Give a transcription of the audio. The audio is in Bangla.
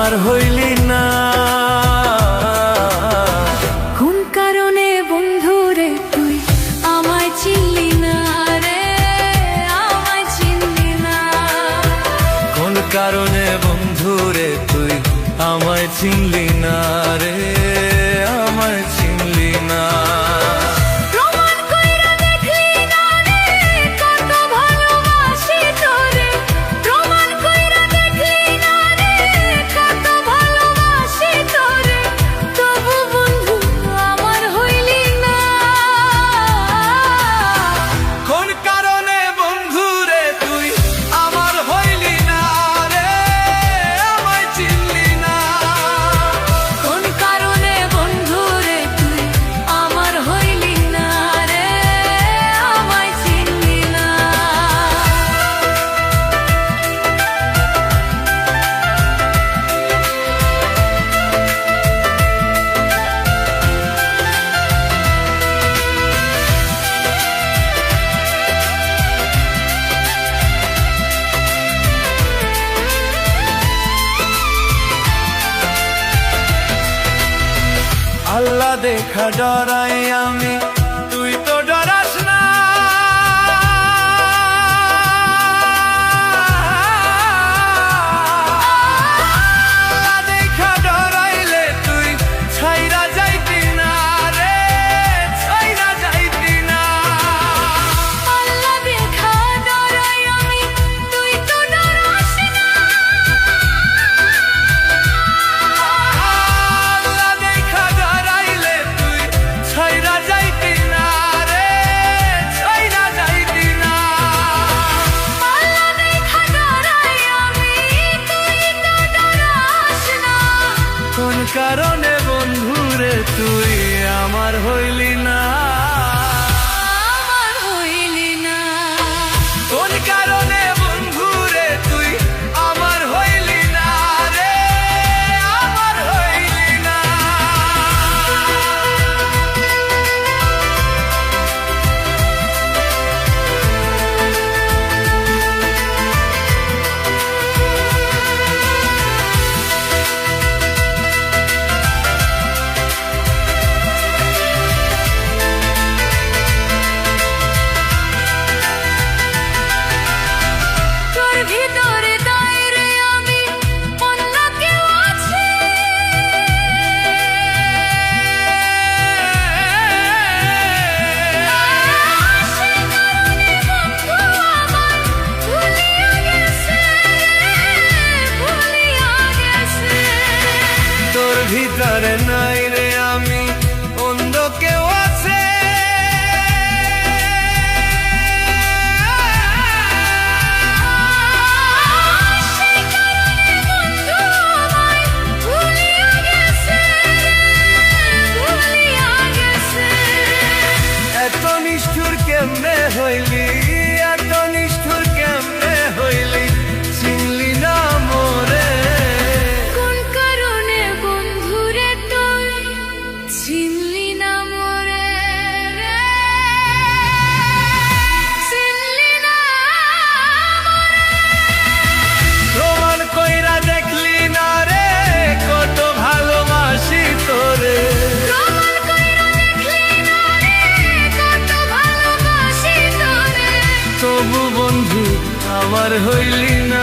আমার হইলি না। কোন কারণে বন্ধুরে তুই আমায় চিনলি না রে, আমায় চিনলি না। কোন কারণে বন্ধুরে তুই আমায় চিনলি না রে, আমায় চিনলি না। প্রমাণ কইরা দেখলি না রে কত ভালোবাসি তোরে, প্রমাণ কইরা দেখলি না রে কত ভালোবাসি তোরে, তবু বন্ধু আমার হইলি না। কোন কারণে বন্ধুরে তুই আমার হইলি না রে, আমায় চিনলি না। কোন কারণে বন্ধুরে তুই আমার হইলি না রে, আমায় চিনলি না। আল্লাহ দেখা ডরাই আমি, তুই তো ডরাস না। আল্লাহ দেখা ডরাইলে তুই ছাইরা যাইতি না রে, ছাইরা যাইতি না। আল্লাহ দেখা ডরাই আমি, তুই তো ডরাস না। আল্লাহ দেখা ডরাইলে তুই ছাইরা যাইতি না রে, ছাইরা যাইতি না। আল্লাহ দেখা ডরাই আমি, তুই তো ডরাস না। কোন কারণে বন্ধুরে তুই আমার হইলি না, আমার হইলি না। কোন কারণে বন্ধুরে তুই আমার হইলি না রে, আমার হইলি না। তোর ভিতরে দাইরে আমি অন্য কেউ আছে। সেই কারণে বন্ধু আমার ভুলিয়া গেছে, ভুলিয়া গেছে। তোর ভিতরে নাই রে আমি, অন্ধ কেউ আছে। সেই কারণে বন্ধু আমায় ভুলিয়া গেছে, ভুলিয়া গেছে। এত নিষ্ঠুর কেমনে হইলি, এত নিষ্ঠুর কেমনে হইলি, চিনলি না মোরে। কোন কারণে বন্ধুরে তুই চিনলি না মোরে রে, চিনলি না মোরে। প্রমাণ কইরা দেখলি না রে কত ভালোবাসি তোরে। প্রমাণ কইরা দেখলি না রে কত ভালোবাসি তোরে, তবু বন্ধু আমার হইলি না।